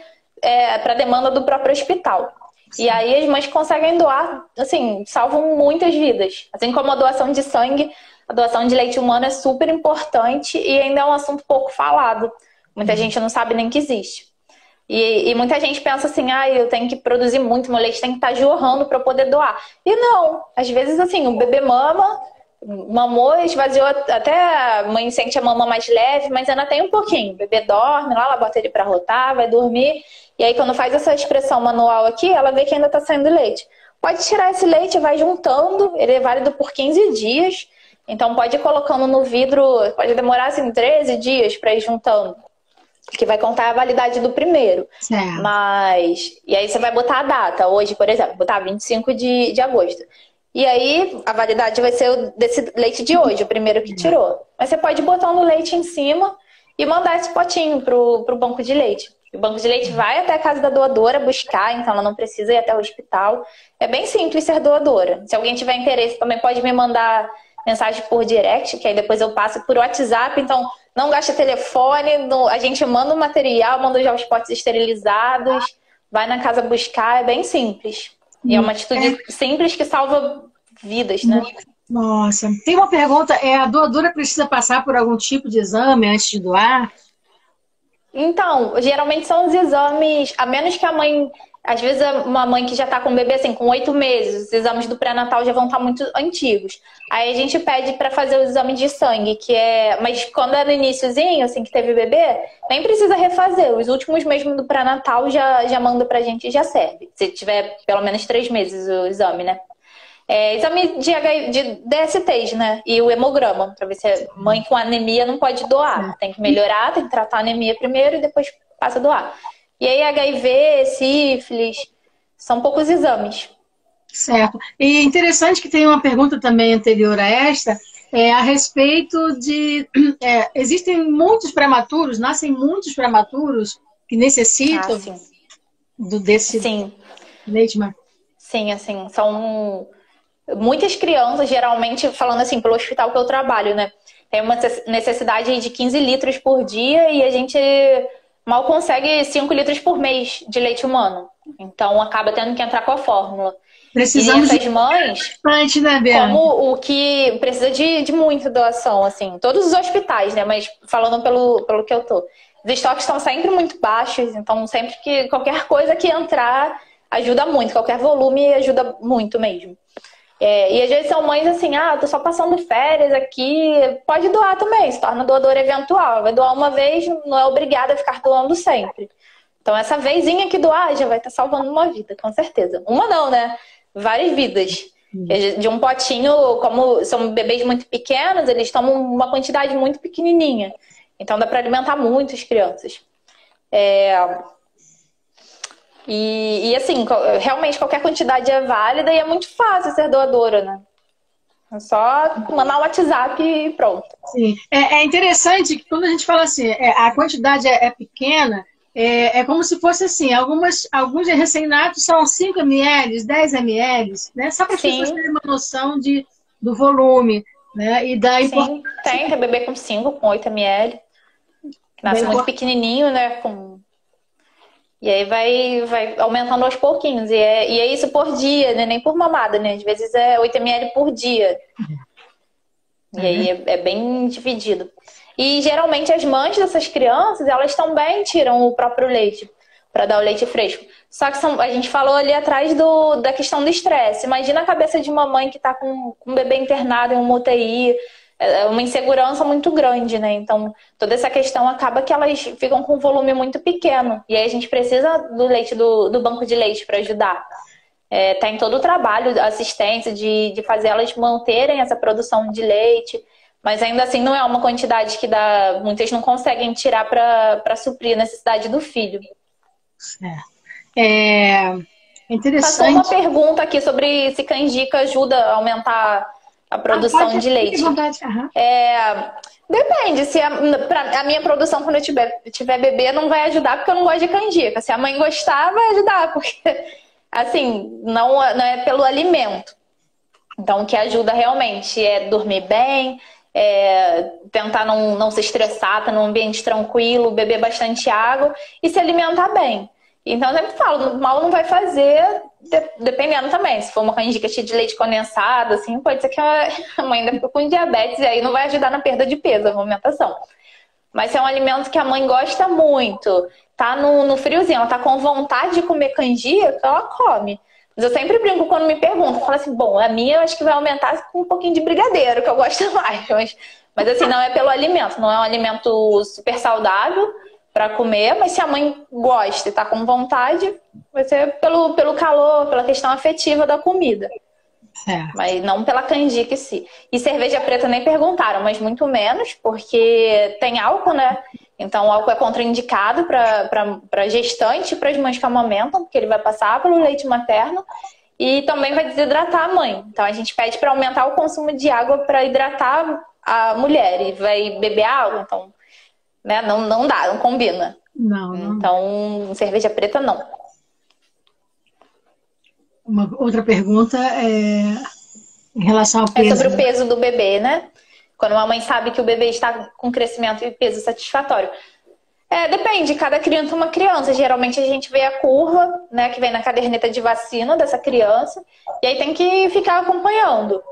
para a demanda do próprio hospital. Sim. E aí as mães que conseguem doar, assim, salvam muitas vidas. Assim como a doação de sangue, a doação de leite humano é super importante e ainda é um assunto pouco falado. Muita gente não sabe nem que existe. E muita gente pensa assim, eu tenho que produzir muito, meu leite tem que estar jorrando para eu poder doar. E não, às vezes assim, o bebê mamou, esvaziou, até a mãe sente a mama mais leve, mas ainda tem um pouquinho. O bebê dorme lá, ela bota ele para rotar, vai dormir. E aí quando faz essa expressão manual aqui, ela vê que ainda está saindo leite. Pode tirar esse leite, vai juntando, ele é válido por 15 dias. Então pode ir colocando no vidro, pode demorar assim 13 dias para ir juntando. que vai contar a validade do primeiro. Certo. E aí você vai botar a data. Hoje, por exemplo, botar 25 de agosto. E aí a validade vai ser desse leite de hoje, o primeiro que tirou. Mas você pode botar no leite em cima e mandar esse potinho pro banco de leite. O banco de leite vai até a casa da doadora buscar, então ela não precisa ir até o hospital. É bem simples ser doadora. Se alguém tiver interesse, também pode me mandar mensagem por direct, que aí depois eu passo por WhatsApp. Então, não gasta telefone, a gente manda o material, manda já os potes esterilizados, vai na casa buscar, é bem simples. E é uma atitude simples que salva vidas, né? Nossa. Tem uma pergunta, a doadora precisa passar por algum tipo de exame antes de doar? Então, geralmente são os exames, a menos que a mãe, às vezes uma mãe que já está com o bebê assim, com 8 meses, os exames do pré-natal já vão estar muito antigos. Aí a gente pede para fazer o exame de sangue, mas quando é no iniciozinho, assim, que teve bebê, nem precisa refazer. Os últimos mesmo do pré-natal já manda pra gente e já serve. Se tiver pelo menos 3 meses o exame, né? Exame de DSTs, né? E o hemograma, para ver se a mãe com anemia não pode doar. Tem que melhorar, tem que tratar a anemia primeiro e depois passa a doar. E aí HIV, sífilis, são poucos exames. Certo. E interessante que tem uma pergunta também anterior a esta, a respeito de... existem muitos prematuros, nascem muitos prematuros que necessitam desse sim. leite materno. Sim, assim, são... Muitas crianças, geralmente, falando assim, pelo hospital que eu trabalho, né? Tem uma necessidade de 15 litros por dia e a gente mal consegue 5 litros por mês de leite humano. Então, acaba tendo que entrar com a fórmula. Precisamos e essas mães, né, Bianca? como o que precisa de muita doação, assim, todos os hospitais, né? Mas falando pelo que eu tô. Os estoques estão sempre muito baixos, então sempre que qualquer coisa que entrar ajuda muito, qualquer volume ajuda muito mesmo. E às vezes são mães assim, tô só passando férias aqui, pode doar também, se torna doador eventual. Vai doar uma vez, não é obrigada a ficar doando sempre. Então essa vezinha que doar já vai estar salvando uma vida, com certeza. Uma não, né? Várias vidas. De um potinho, como são bebês muito pequenos, eles tomam uma quantidade muito pequenininha. Então dá para alimentar muitas crianças. E assim, realmente qualquer quantidade é válida e é muito fácil ser doadora, né? É só mandar um WhatsApp e pronto. Sim. É interessante que quando a gente fala assim, a quantidade é pequena, é como se fosse assim, alguns recém-natos são 5 ml, 10 ml, né? Só para as pessoas terem uma noção do volume, né? E da importância. Sim, tem bebê com 5, com 8 ml. Nasce muito pequenininho, né? E aí vai aumentando aos pouquinhos. E é isso por dia, né? Nem por mamada, né? Às vezes é 8 ml por dia. E aí é bem dividido. E geralmente as mães dessas crianças, elas também tiram o próprio leite para dar o leite fresco. Só que a gente falou ali atrás da questão do estresse. Imagina a cabeça de uma mãe que está com um bebê internado em uma UTI. É uma insegurança muito grande, né? Então, toda essa questão acaba que elas ficam com um volume muito pequeno. E aí a gente precisa do leite do banco de leite para ajudar. Tem todo o trabalho, a assistência de fazer elas manterem essa produção de leite. Mas ainda assim não é uma quantidade que muitas não conseguem tirar para suprir a necessidade do filho. É interessante. Passou uma pergunta aqui sobre se canjica ajuda a aumentar a produção de leite. Depende. Se a minha produção, quando eu tiver bebê, não vai ajudar porque eu não gosto de canjica. Se a mãe gostar, vai ajudar. Porque, assim, não é pelo alimento. Então, o que ajuda realmente é dormir bem, tentar não se estressar, estar num ambiente tranquilo, beber bastante água e se alimentar bem. Então, eu sempre falo, mal não vai fazer, dependendo também. Se for uma canjica cheia de leite condensado, assim, pode ser que a mãe ainda fique com diabetes e aí não vai ajudar na perda de peso, a alimentação. Mas se é um alimento que a mãe gosta muito, tá no friozinho, ela tá com vontade de comer canjica, ela come. Mas eu sempre brinco quando me perguntam, eu falo assim, bom, a minha eu acho que vai aumentar com um pouquinho de brigadeiro, que eu gosto mais. Mas assim, não é pelo alimento, não é um alimento super saudável para comer, mas se a mãe gosta e tá com vontade, vai ser pelo calor, pela questão afetiva da comida. Mas não pela canjica em si. E cerveja preta nem perguntaram, mas muito menos, porque tem álcool, né? Então, o álcool é contraindicado para gestante e para as mães que amamentam, porque ele vai passar pelo leite materno e também vai desidratar a mãe. Então, a gente pede para aumentar o consumo de água para hidratar a mulher. E vai beber água, então, né, não dá, não combina. Não. Então, cerveja preta, não. Uma outra pergunta em relação ao peso. É sobre o peso do bebê, né? Quando a mãe sabe que o bebê está com crescimento e peso satisfatório. Depende, cada criança é uma criança. Geralmente a gente vê a curva, né, que vem na caderneta de vacina dessa criança, e aí tem que ficar acompanhando.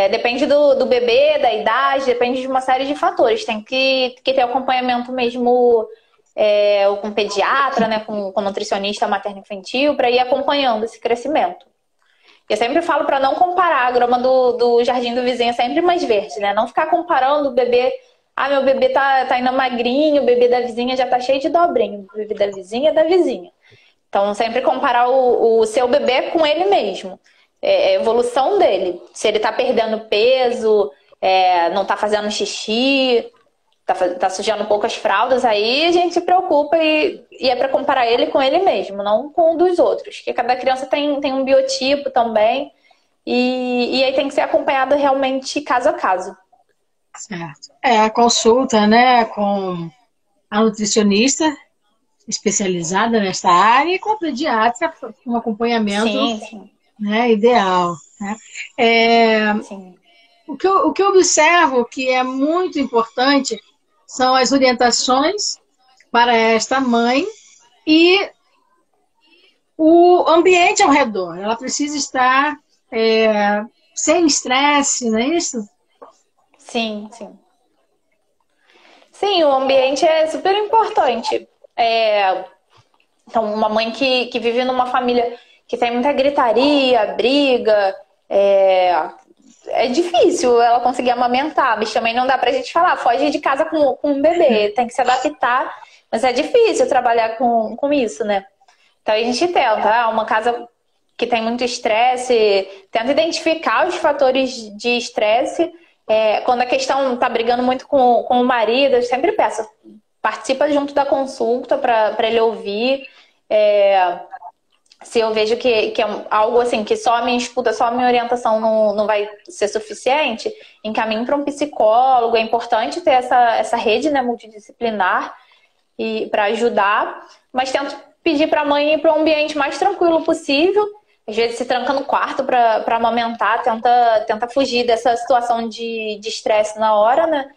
Depende do bebê, da idade, depende de uma série de fatores. Tem que ter acompanhamento mesmo ou com pediatra, né, com nutricionista materno-infantil, para ir acompanhando esse crescimento. Eu sempre falo para não comparar, a grama do jardim do vizinho é sempre mais verde, né? Não ficar comparando o bebê. Ah, meu bebê tá ainda magrinho, o bebê da vizinha já tá cheio de dobrinho. O bebê da vizinha é da vizinha. Então, sempre comparar o seu bebê com ele mesmo. A evolução dele. Se ele tá perdendo peso, não tá fazendo xixi, tá sujando poucas fraldas, aí a gente se preocupa e é para comparar ele com ele mesmo, não com o dos outros. Porque cada criança tem um biotipo também e aí tem que ser acompanhado realmente caso a caso. Certo. A consulta, né, com a nutricionista especializada nesta área e com a pediatra, um acompanhamento Sim. Né, ideal. Né? Sim. O que eu observo que é muito importante são as orientações para esta mãe e o ambiente ao redor. Ela precisa estar sem estresse, não é isso? Sim. Sim, o ambiente é super importante. Então, uma mãe que vive numa família que tem muita gritaria, briga, é difícil ela conseguir amamentar, mas também não dá pra gente falar, foge de casa com um bebê, tem que se adaptar, mas é difícil trabalhar com isso, né? Então a gente tenta, uma casa que tem muito estresse, tenta identificar os fatores de estresse. Quando a questão tá brigando muito com o marido, eu sempre peço, participa junto da consulta para ele ouvir. Se eu vejo que é algo assim, que só a minha escuta, só a minha orientação não vai ser suficiente, encaminho para um psicólogo. É importante ter essa rede, né, multidisciplinar para ajudar, mas tento pedir para a mãe ir para um ambiente mais tranquilo possível. Às vezes se tranca no quarto para amamentar, tenta fugir dessa situação de estresse na hora, né,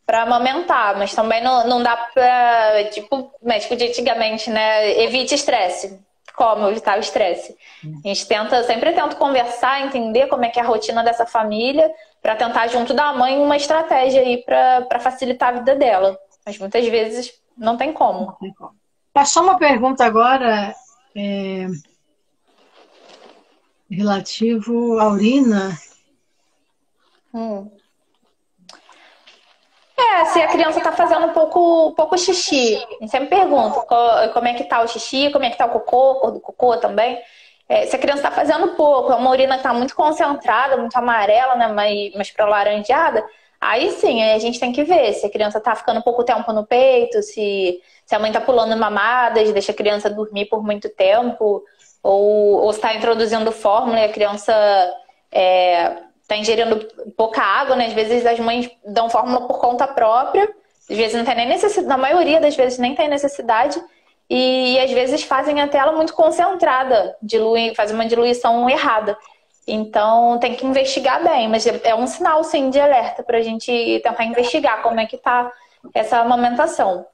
para amamentar. Mas também não dá para, tipo, médico de antigamente, né, evite estresse. Como evitar o estresse? A gente sempre tenta conversar, entender como é que é a rotina dessa família, para tentar junto da mãe uma estratégia aí para facilitar a vida dela. Mas muitas vezes não tem como. Passou uma pergunta agora relativo à urina. Se a criança está fazendo pouco xixi. A gente sempre pergunta como é que tá o xixi, como é que tá o cocô, cor do cocô também. Se a criança está fazendo pouco, é uma urina que está muito concentrada, muito amarela, né, mas para laranjada, aí sim, a gente tem que ver se a criança está ficando pouco tempo no peito, se a mãe está pulando mamadas, deixa a criança dormir por muito tempo, ou está introduzindo fórmula e a criança está ingerindo pouca água, né? Às vezes as mães dão fórmula por conta própria, às vezes não tem nem necessidade, na maioria das vezes nem tem necessidade, e às vezes fazem até ela muito concentrada, fazem uma diluição errada. Então tem que investigar bem, mas é um sinal sim de alerta para a gente tentar investigar como é que está essa amamentação.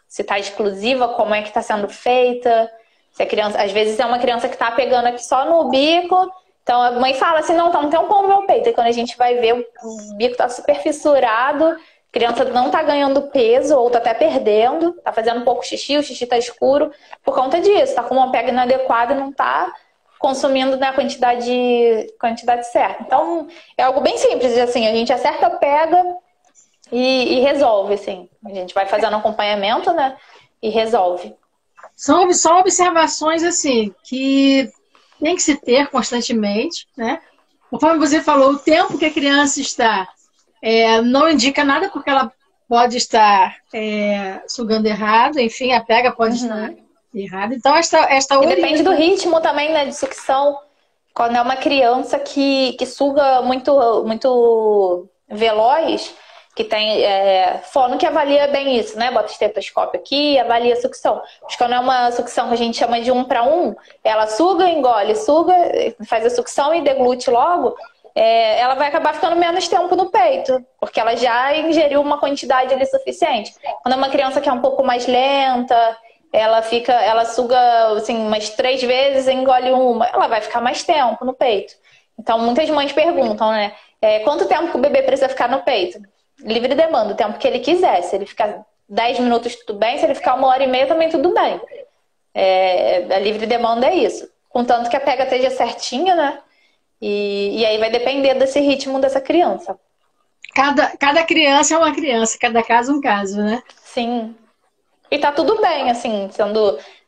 Se está exclusiva, como é que está sendo feita, se a criança, às vezes é uma criança que está pegando aqui só no bico. Então a mãe fala assim, não, tá um tempão no meu peito. E quando a gente vai ver, o bico tá super fissurado, a criança não tá ganhando peso, ou tá até perdendo, tá fazendo pouco xixi, o xixi tá escuro, por conta disso, tá com uma pega inadequada e não tá consumindo, né, a quantidade certa. Então é algo bem simples, assim, a gente acerta a pega e resolve, assim. A gente vai fazendo acompanhamento, né, e resolve. São observações, assim, que tem que se ter constantemente, né? Conforme você falou, o tempo que a criança está não indica nada, porque ela pode estar sugando errado, enfim, a pega pode estar errada. Então, esta e depende do ritmo também, né, de sucção. Quando é uma criança que suga muito, muito veloz, que tem fono que avalia bem isso, né? Bota estetoscópio aqui e avalia a sucção. Mas quando é uma sucção que a gente chama de 1 para 1, ela suga, engole, suga, faz a sucção e deglute logo, ela vai acabar ficando menos tempo no peito, porque ela já ingeriu uma quantidade ali suficiente. Quando é uma criança que é um pouco mais lenta, ela suga assim, umas 3 vezes e engole uma, ela vai ficar mais tempo no peito. Então, muitas mães perguntam, né? Quanto tempo que o bebê precisa ficar no peito? Livre demanda, o tempo que ele quiser. Se ele ficar 10 minutos, tudo bem. Se ele ficar 1h30, também tudo bem. A livre demanda é isso. Contanto que a pega esteja certinha, né? E aí vai depender desse ritmo dessa criança. Cada criança é uma criança, cada caso um caso, né? Sim. E tá tudo bem, assim,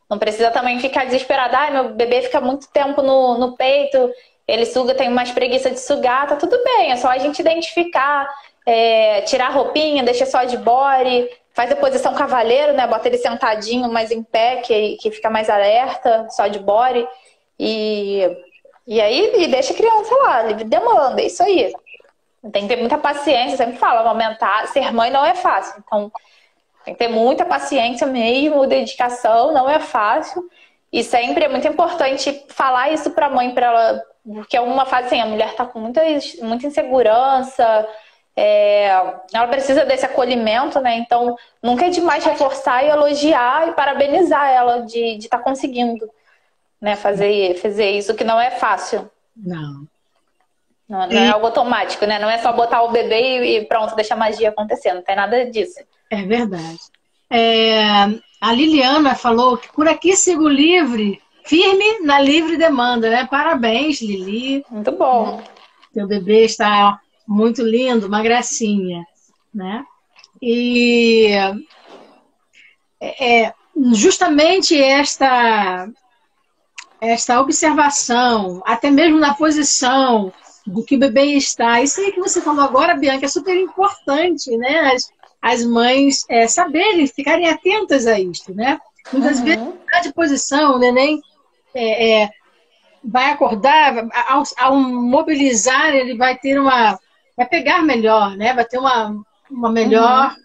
não precisa também ficar desesperada. Ai, meu bebê fica muito tempo no peito, ele suga, tem mais preguiça de sugar, tá tudo bem. É só a gente identificar, tirar a roupinha, deixa só de body, faz a posição cavaleiro, né? Bota ele sentadinho, mais em pé, que fica mais alerta, só de body. E aí deixa a criança lá, livre demanda, é isso aí. Tem que ter muita paciência, eu sempre falo, amamentar, ser mãe não é fácil. Então, tem que ter muita paciência mesmo, dedicação, não é fácil. E sempre é muito importante falar isso pra mãe, pra ela, porque é uma fase assim, a mulher tá com muita insegurança, ela precisa desse acolhimento, né? Então, nunca é demais reforçar e elogiar e parabenizar ela de estar conseguindo, né? Fazer isso, que não é fácil. Não. Não é algo automático, né? Não é só botar o bebê e pronto, deixa a magia acontecer. Não tem nada disso. É verdade. A Liliana falou que por aqui sigo livre, firme na livre demanda, né? Parabéns, Lili. Muito bom. Teu bebê está muito lindo, uma gracinha, né? E justamente esta observação, até mesmo na posição do que o bebê está, isso aí que você falou agora, Bianca, é super importante, né? As mães saberem, ficarem atentas a isso, né? Muitas vezes, a de posição, o neném vai acordar, ao mobilizar, ele vai pegar melhor, né? Vai ter uma melhor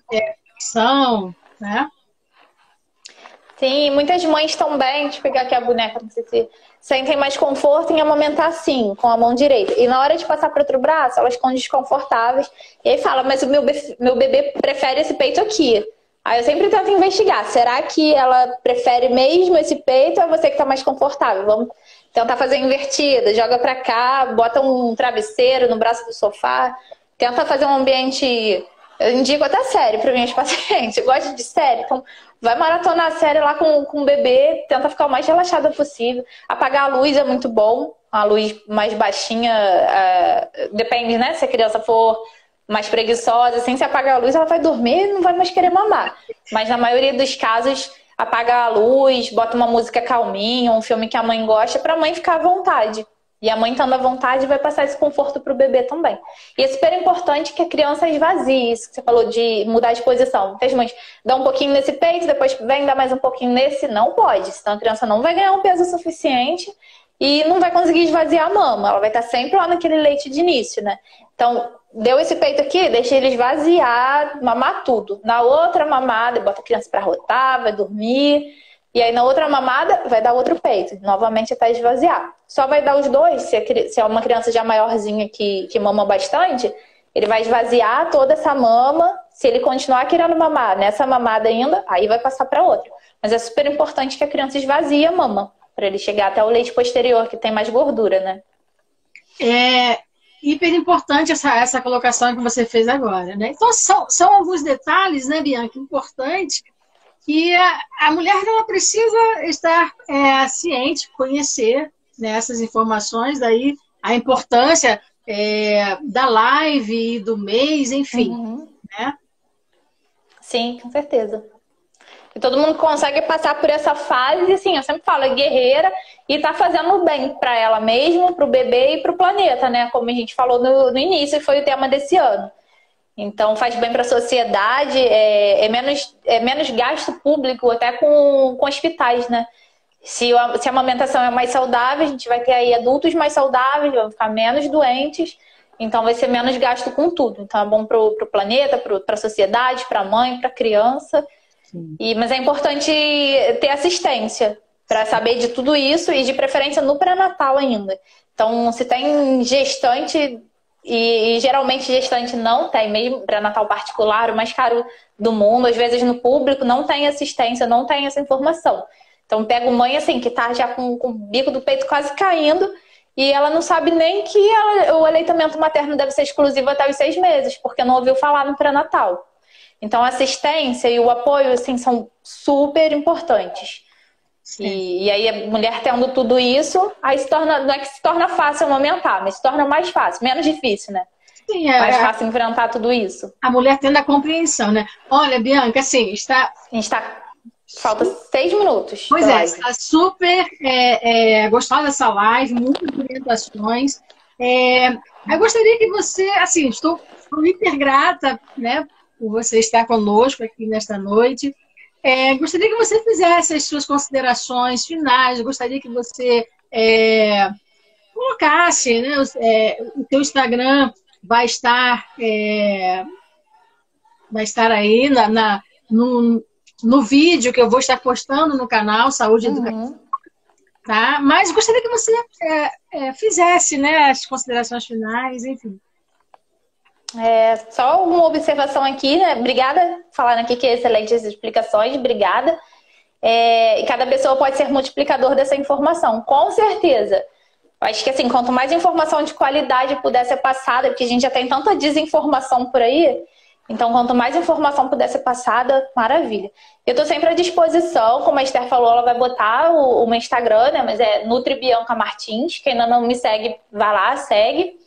ação, né? Sim, muitas mães também, deixa eu pegar aqui a boneca, não sei se sentem mais conforto em amamentar assim, com a mão direita. E na hora de passar para outro braço, elas ficam desconfortáveis. E aí fala, mas o meu bebê prefere esse peito aqui. Aí eu sempre tento investigar. Será que ela prefere mesmo esse peito ou é você que está mais confortável? Vamos tentar fazer invertida. Joga para cá, bota um travesseiro no braço do sofá. Tenta fazer um ambiente... Eu indico até série para minhas pacientes. Eu gosto de série, então vai maratonar a série lá com o bebê, tenta ficar o mais relaxada possível. Apagar a luz é muito bom, a luz mais baixinha, depende, né? Se a criança for mais preguiçosa, assim, se apagar a luz, ela vai dormir e não vai mais querer mamar. Mas na maioria dos casos, apaga a luz, bota uma música calminha, um filme que a mãe gosta, para a mãe ficar à vontade. E a mãe estando à vontade vai passar esse conforto para o bebê também. E é super importante que a criança esvazie isso que você falou de mudar de posição. Muitas mães dão um pouquinho nesse peito, depois vem dar mais um pouquinho nesse. Não pode, senão a criança não vai ganhar um peso suficiente e não vai conseguir esvaziar a mama. Ela vai estar sempre lá naquele leite de início, né? Então, deu esse peito aqui, deixa ele esvaziar, mamar tudo. Na outra mamada, bota a criança para rotar, vai dormir. E aí, na outra mamada, vai dar outro peito. Novamente, até esvaziar. Só vai dar os dois, se é uma criança já maiorzinha que mama bastante, ele vai esvaziar toda essa mama. Se ele continuar querendo mamar nessa mamada ainda, aí vai passar para outra. Mas é super importante que a criança esvazie a mama, para ele chegar até o leite posterior, que tem mais gordura, né? É hiper importante essa colocação que você fez agora, né? Então, são alguns detalhes, né, Bianca, importantes, que a mulher ela precisa estar ciente, conhecer, né, essas informações, daí a importância da live, do mês, enfim. Né? Sim, com certeza. E todo mundo consegue passar por essa fase, assim, eu sempre falo, é guerreira e tá fazendo bem para ela mesma, para o bebê e para o planeta, né? Como a gente falou no início, foi o tema desse ano. Então faz bem para a sociedade, é menos gasto público até com hospitais, né? Se a amamentação é mais saudável, a gente vai ter aí adultos mais saudáveis, vão ficar menos doentes, então vai ser menos gasto com tudo. Então é bom para o planeta, para a sociedade, para a mãe, para a criança. Mas é importante ter assistência para saber de tudo isso e de preferência no pré-natal ainda. Então, se tem gestante, e geralmente gestante não tem, mesmo pré-natal particular, o mais caro do mundo, às vezes no público, não tem assistência, não tem essa informação. Então, pego mãe assim, que tá já com o bico do peito quase caindo, e ela não sabe nem que o aleitamento materno deve ser exclusivo até os 6 meses, porque não ouviu falar no pré-natal. Então, a assistência e o apoio, assim, são super importantes. E aí, a mulher tendo tudo isso, aí não é que se torna fácil amamentar, mas se torna mais fácil, menos difícil, né? Sim, mais fácil enfrentar tudo isso. A mulher tendo a compreensão, né? Olha, Bianca, assim, está... A gente falta 6 minutos. Pois é, está super gostosa essa live, muitas orientações. Eu gostaria que você, assim, estou hiper grata, né, por você estar conosco aqui nesta noite. Gostaria que você fizesse as suas considerações finais, gostaria que você colocasse, né, o teu Instagram vai estar aí no vídeo que eu vou estar postando no canal Saúde e Educação. Tá? Mas gostaria que você fizesse, né, as considerações finais, enfim. Só uma observação aqui, né? Obrigada, falando aqui que é excelentes explicações, obrigada. E cada pessoa pode ser multiplicador dessa informação, com certeza. Eu acho que assim, quanto mais informação de qualidade puder ser passada, porque a gente já tem tanta desinformação por aí, então quanto mais informação puder ser passada, maravilha. Eu estou sempre à disposição, como a Esther falou, ela vai botar o meu Instagram, né? Mas é Nutri Bianca Martins, quem ainda não me segue, vai lá, segue.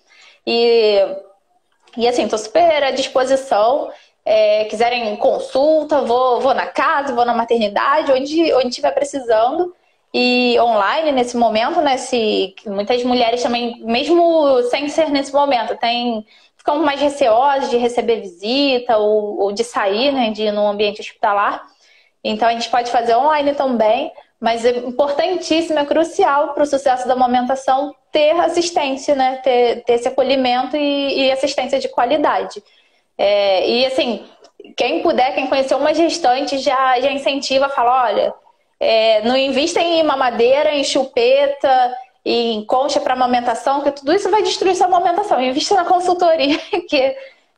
E assim, estou super à disposição. Quiserem consulta, vou na casa, vou na maternidade, onde estiver precisando. E online nesse momento, né? Muitas mulheres também, mesmo sem ser nesse momento, ficam mais receosas de receber visita ou de sair, né? De ir num ambiente hospitalar. Então a gente pode fazer online também. Mas é importantíssimo, é crucial para o sucesso da amamentação ter assistência, né? Ter esse acolhimento e assistência de qualidade. E assim, quem puder, quem conheceu uma gestante, já incentiva, fala, olha, não invista em mamadeira, em chupeta, em concha para amamentação, que tudo isso vai destruir sua amamentação. Invista na consultoria,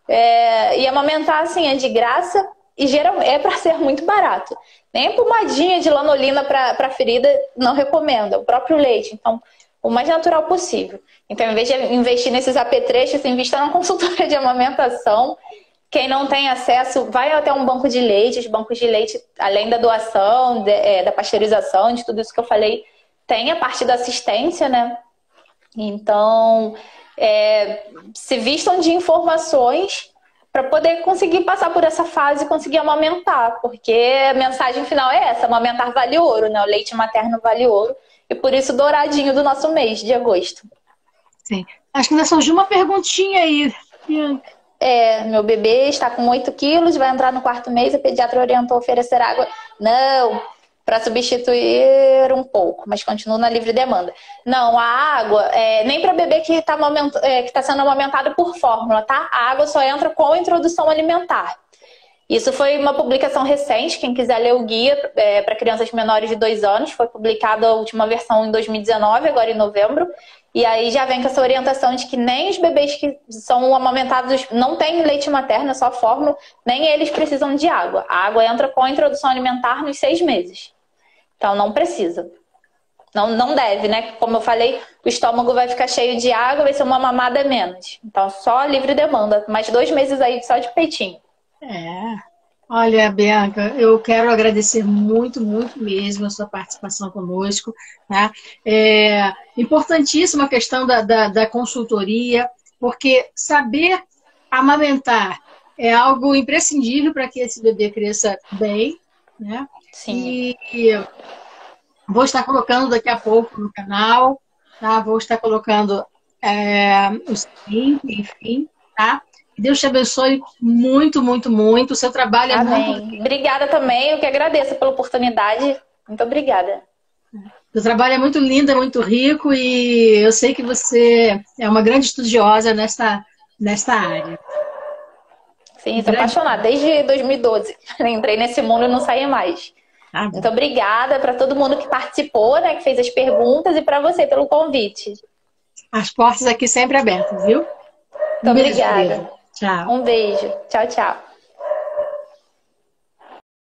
e amamentar assim é de graça e geralmente é para ser muito barato. Nem a pomadinha de lanolina para ferida não recomendo, o próprio leite. Então, o mais natural possível. Então, em vez de investir nesses apetrechos, invista na consultoria de amamentação. Quem não tem acesso, vai até um banco de leite. Os bancos de leite, além da doação, da pasteurização, de tudo isso que eu falei, tem a parte da assistência, né? Então, se vistam de informações para poder conseguir passar por essa fase e conseguir amamentar, porque a mensagem final é essa, amamentar vale ouro, né? O leite materno vale ouro, e por isso douradinho do nosso mês de agosto. Sim. Acho que ainda surgiu uma perguntinha aí. Meu bebê está com 8 quilos, vai entrar no 4º mês, a pediatra orientou a oferecer água. Não, para substituir um pouco, mas continua na livre demanda. Não, a água, nem para bebê que está sendo amamentado por fórmula, tá? A água só entra com a introdução alimentar. Isso foi uma publicação recente, quem quiser ler o guia para crianças menores de 2 anos, foi publicada a última versão em 2019, agora em novembro, e aí já vem com essa orientação de que nem os bebês que são amamentados não têm leite materno, é só fórmula, nem eles precisam de água. A água entra com a introdução alimentar nos 6 meses. Então não precisa. Não deve, né? Como eu falei, o estômago vai ficar cheio de água, vai ser uma mamada a menos. Então só livre demanda. Mais 2 meses aí só de peitinho. Olha, Bianca, eu quero agradecer muito, muito mesmo a sua participação conosco. Tá? Importantíssima a questão da consultoria, porque saber amamentar é algo imprescindível para que esse bebê cresça bem, né? Sim. E vou estar colocando daqui a pouco no canal, tá? Vou estar colocando os links, enfim, tá? Que Deus te abençoe muito, muito, muito. O seu trabalho é muito... Amém. Obrigada também, eu que agradeço pela oportunidade. Muito obrigada. O trabalho é muito lindo, é muito rico e eu sei que você é uma grande estudiosa nesta área. Sim, sou apaixonada. Desde 2012. Entrei nesse mundo e não saí mais. Muito obrigada para todo mundo que participou, né, que fez as perguntas e para você pelo convite. As portas aqui sempre abertas, viu? Muito obrigada. Tchau. Um beijo. Tchau, tchau.